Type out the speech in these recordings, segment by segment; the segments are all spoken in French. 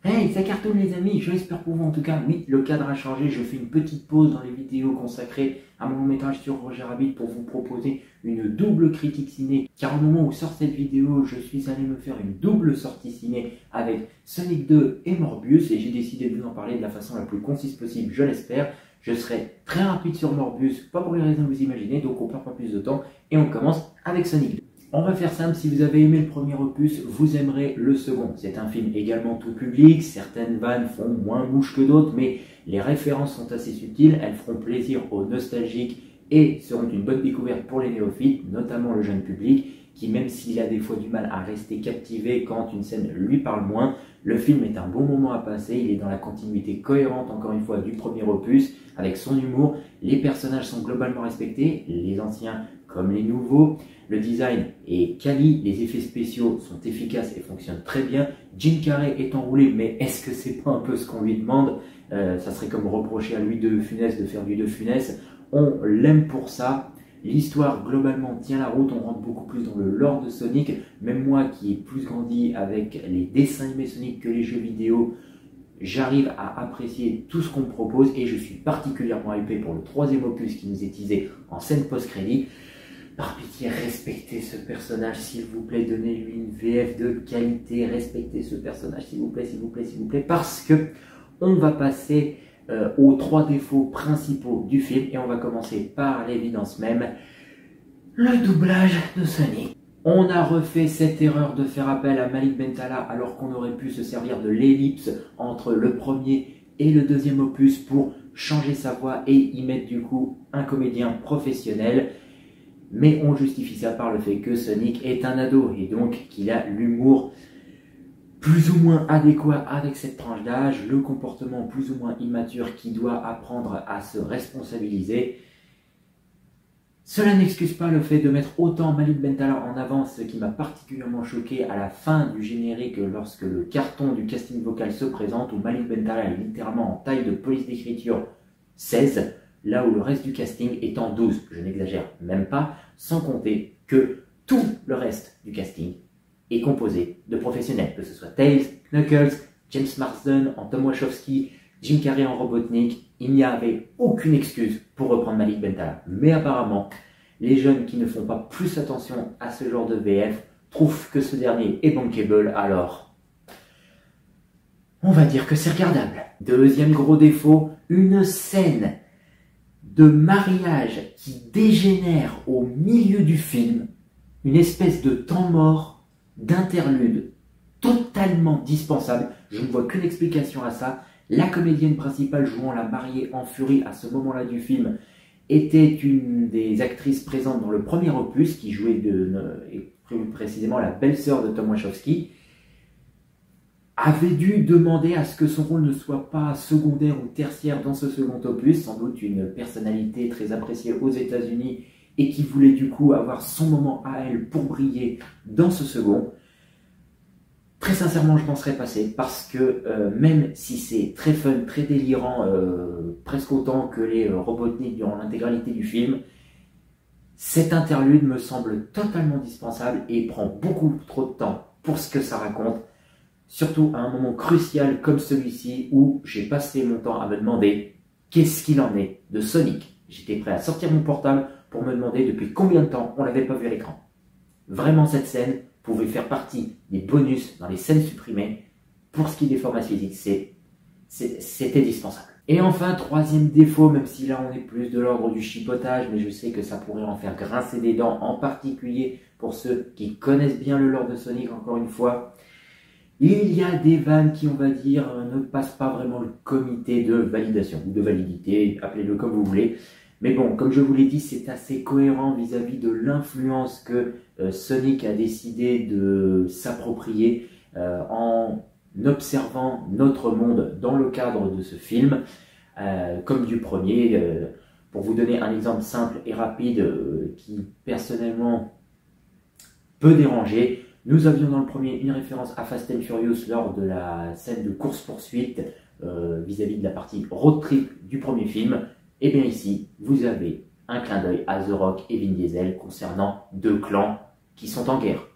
Hey, ça cartonne les amis, j'espère pour vous en tout cas. Oui, le cadre a changé, je fais une petite pause dans les vidéos consacrées à mon long métrage sur Roger Rabbit pour vous proposer une double critique ciné. Car au moment où sort cette vidéo, je suis allé me faire une double sortie ciné avec Sonic 2 et Morbius et j'ai décidé de vous en parler de la façon la plus concise possible, je l'espère. Je serai très rapide sur Morbius, pas pour les raisons que vous imaginez, donc on perd pas plus de temps et on commence avec Sonic 2. On va faire simple, si vous avez aimé le premier opus, vous aimerez le second. C'est un film également tout public, certaines vannes font moins mouche que d'autres, mais les références sont assez subtiles, elles feront plaisir aux nostalgiques et seront une bonne découverte pour les néophytes, notamment le jeune public, qui même s'il a des fois du mal à rester captivé quand une scène lui parle moins, le film est un bon moment à passer, il est dans la continuité cohérente encore une fois du premier opus, avec son humour, les personnages sont globalement respectés, les anciens comme les nouveaux, le design est quali, les effets spéciaux sont efficaces et fonctionnent très bien, Jim Carrey est enroulé, mais est-ce que c'est pas un peu ce qu'on lui demande? Ça serait comme reprocher à Louis de Funès de faire du De Funès, on l'aime pour ça. L'histoire globalement tient la route, on rentre beaucoup plus dans le lore de Sonic, même moi qui ai plus grandi avec les dessins animés Sonic que les jeux vidéo, j'arrive à apprécier tout ce qu'on me propose et je suis particulièrement hypé pour le troisième opus qui nous est teasé en scène post-crédit. Par pitié, respectez ce personnage, s'il vous plaît, donnez-lui une VF de qualité, respectez ce personnage, s'il vous plaît, s'il vous plaît, s'il vous plaît, parce que on va passer aux trois défauts principaux du film et on va commencer par l'évidence même, le doublage de Sonic. On a refait cette erreur de faire appel à Malik Bentala alors qu'on aurait pu se servir de l'ellipse entre le premier et le deuxième opus pour changer sa voix et y mettre du coup un comédien professionnel. Mais on justifie ça par le fait que Sonic est un ado et donc qu'il a l'humour plus ou moins adéquat avec cette tranche d'âge, le comportement plus ou moins immature qui doit apprendre à se responsabiliser. Cela n'excuse pas le fait de mettre autant Malik Bentala en avant, ce qui m'a particulièrement choqué à la fin du générique lorsque le carton du casting vocal se présente, où Malik Bentala est littéralement en taille de police d'écriture 16, là où le reste du casting est en 12, je n'exagère même pas, sans compter que tout le reste du casting est composé de professionnels, que ce soit Tails, Knuckles, James Marsden en Tom Wachowski, Jim Carrey en Robotnik, il n'y avait aucune excuse pour reprendre Malik Bentala. Mais apparemment, les jeunes qui ne font pas plus attention à ce genre de VF trouvent que ce dernier est bankable, alors on va dire que c'est regardable. Deuxième gros défaut, une scène de mariage qui dégénère au milieu du film, une espèce de temps mort, d'interlude, totalement dispensable. Je ne vois qu'une explication à ça. La comédienne principale jouant la mariée en furie à ce moment-là du film était une des actrices présentes dans le premier opus, qui jouait plus précisément la belle-sœur de Tom Wachowski, avait dû demander à ce que son rôle ne soit pas secondaire ou tertiaire dans ce second opus, sans doute une personnalité très appréciée aux États-Unis et qui voulait du coup avoir son moment à elle pour briller dans ce second. Très sincèrement, je m'en serais passé parce que même si c'est très fun, très délirant, presque autant que les Robotnik durant l'intégralité du film, cet interlude me semble totalement dispensable et prend beaucoup trop de temps pour ce que ça raconte. Surtout à un moment crucial comme celui-ci où j'ai passé mon temps à me demander qu'est-ce qu'il en est de Sonic. J'étais prêt à sortir mon portable pour me demander depuis combien de temps on l'avait pas vu à l'écran. Vraiment, cette scène pouvait faire partie des bonus dans les scènes supprimées. Pour ce qui est des formats physiques, c'était dispensable. Et enfin, troisième défaut, même si là on est plus de l'ordre du chipotage, mais je sais que ça pourrait en faire grincer des dents, en particulier pour ceux qui connaissent bien le lore de Sonic, encore une fois. Il y a des vannes qui, on va dire, ne passent pas vraiment le comité de validation, ou de validité, appelez-le comme vous voulez. Mais bon, comme je vous l'ai dit, c'est assez cohérent vis-à-vis de l'influence que Sonic a décidé de s'approprier en observant notre monde dans le cadre de ce film, comme du premier. Pour vous donner un exemple simple et rapide qui, personnellement, peut déranger, nous avions dans le premier une référence à Fast and Furious lors de la scène de course-poursuite vis-à-vis de la partie road trip du premier film. Et bien ici, vous avez un clin d'œil à The Rock et Vin Diesel concernant deux clans qui sont en guerre.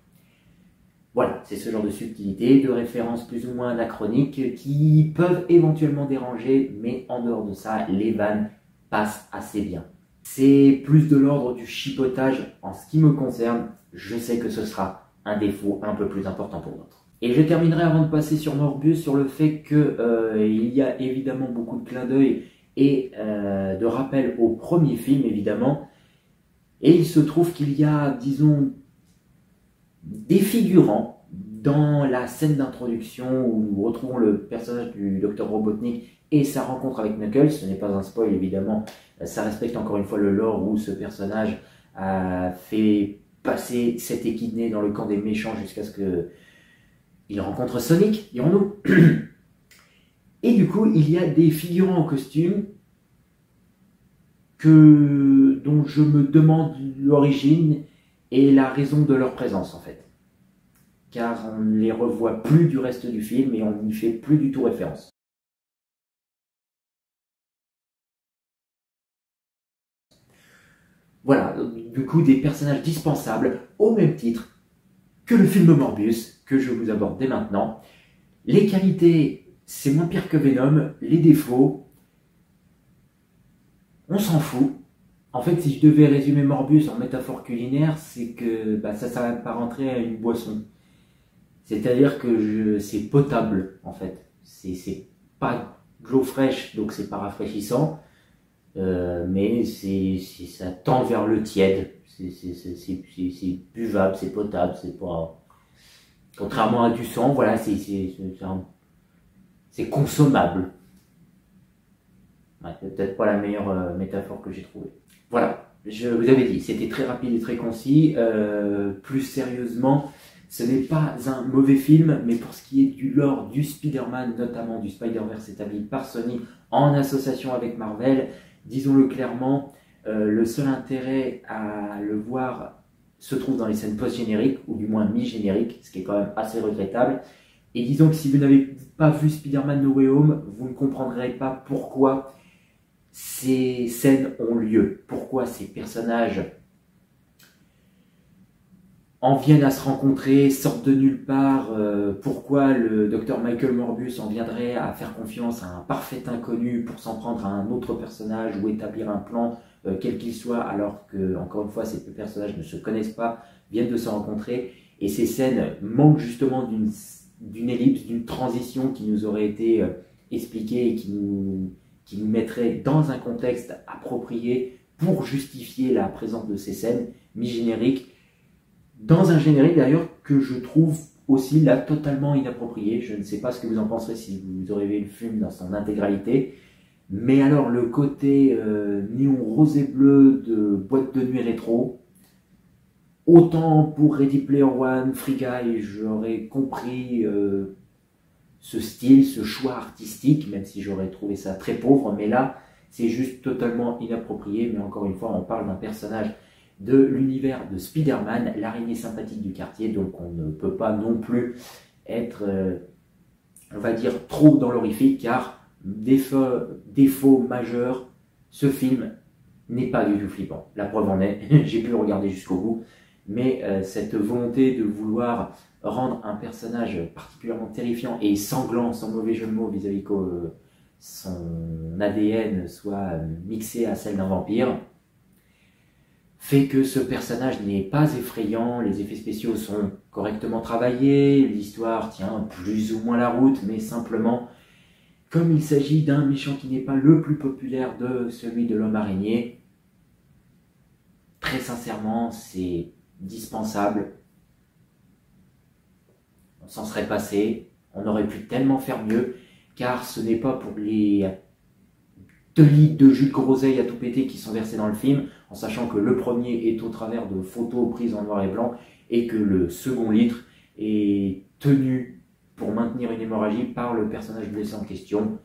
Voilà, c'est ce genre de subtilité, de références plus ou moins anachroniques qui peuvent éventuellement déranger, mais en dehors de ça, les vannes passent assez bien. C'est plus de l'ordre du chipotage en ce qui me concerne. Je sais que ce sera un défaut un peu plus important pour d'autres. Et je terminerai avant de passer sur Morbius sur le fait qu'il y a évidemment beaucoup de clins d'œil et de rappels au premier film évidemment. Et il se trouve qu'il y a, disons, des figurants dans la scène d'introduction où nous retrouvons le personnage du Dr Robotnik et sa rencontre avec Knuckles. Ce n'est pas un spoil évidemment, ça respecte encore une fois le lore où ce personnage a fait passer cet équidné dans le camp des méchants jusqu'à ce qu'il rencontre Sonic, dirons-nous. Et du coup, il y a des figurants en costume dont je me demande l'origine et la raison de leur présence en fait. Car on ne les revoit plus du reste du film et on n'y fait plus du tout référence. Voilà, du coup des personnages dispensables au même titre que le film Morbius que je vous aborde dès maintenant. Les qualités, c'est moins pire que Venom. Les défauts, on s'en fout. En fait, si je devais résumer Morbius en métaphore culinaire, c'est que ça s'apparenterait à une boisson. C'est-à-dire que c'est potable, en fait. C'est pas de l'eau fraîche, donc c'est pas rafraîchissant, mais ça tend vers le tiède. C'est buvable, c'est potable, c'est pas... Contrairement à du sang, voilà, c'est consommable. Ouais, c'est peut-être pas la meilleure métaphore que j'ai trouvée. Voilà, je vous avais dit, c'était très rapide et très concis. Plus sérieusement, ce n'est pas un mauvais film, mais pour ce qui est du lore du Spider-Man, notamment du Spider-Verse établi par Sony en association avec Marvel, disons-le clairement, le seul intérêt à le voir se trouve dans les scènes post-génériques, ou du moins mi-génériques, ce qui est quand même assez regrettable. Et disons que si vous n'avez pas vu Spider-Man No Way Home, vous ne comprendrez pas pourquoi ces scènes ont lieu, pourquoi ces personnages en viennent à se rencontrer, sortent de nulle part, pourquoi le docteur Michael Morbius en viendrait à faire confiance à un parfait inconnu pour s'en prendre à un autre personnage ou établir un plan, quel qu'il soit, alors que, encore une fois, ces deux personnages ne se connaissent pas, viennent de se rencontrer, et ces scènes manquent justement d'une ellipse, d'une transition qui nous aurait été expliquée et qui nous mettrait dans un contexte approprié pour justifier la présence de ces scènes mi-génériques, dans un générique d'ailleurs que je trouve aussi là totalement inapproprié. Je ne sais pas ce que vous en penserez si vous aurez vu le film dans son intégralité, mais alors le côté néon rose et bleu de boîte de nuit rétro, autant pour Ready Player One, Free Guy, j'aurais compris ce style, ce choix artistique, même si j'aurais trouvé ça très pauvre, mais là c'est juste totalement inapproprié. Mais encore une fois, on parle d'un personnage de l'univers de Spider-Man, l'araignée sympathique du quartier, donc on ne peut pas non plus être, on va dire, trop dans l'horrifique, car défaut majeur, ce film n'est pas du tout flippant. La preuve en est, j'ai pu le regarder jusqu'au bout, mais cette volonté de vouloir rendre un personnage particulièrement terrifiant et sanglant, sans mauvais jeu de mots, vis-à-vis que son ADN soit mixé à celle d'un vampire, fait que ce personnage n'est pas effrayant, les effets spéciaux sont correctement travaillés, l'histoire tient plus ou moins la route, mais simplement, comme il s'agit d'un méchant qui n'est pas le plus populaire de celui de l'homme araignée, très sincèrement, c'est dispensable. On s'en serait passé, on aurait pu tellement faire mieux, car ce n'est pas pour les 2 litres de jus de groseille à tout péter qui sont versés dans le film, en sachant que le premier est au travers de photos prises en noir et blanc, et que le second litre est tenu pour maintenir une hémorragie par le personnage blessé en question,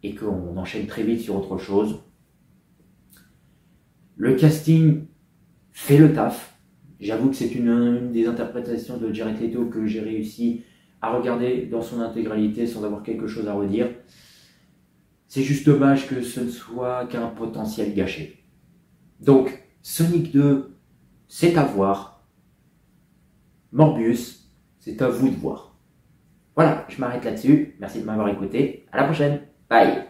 et qu'on enchaîne très vite sur autre chose. Le casting fait le taf. J'avoue que c'est une des interprétations de Jared Leto que j'ai réussi à regarder dans son intégralité sans avoir quelque chose à redire. C'est juste dommage que ce ne soit qu'un potentiel gâché. Donc, Sonic 2, c'est à voir. Morbius, C'est à vous de voir. Voilà, je m'arrête là-dessus. Merci de m'avoir écouté. À la prochaine. Bye.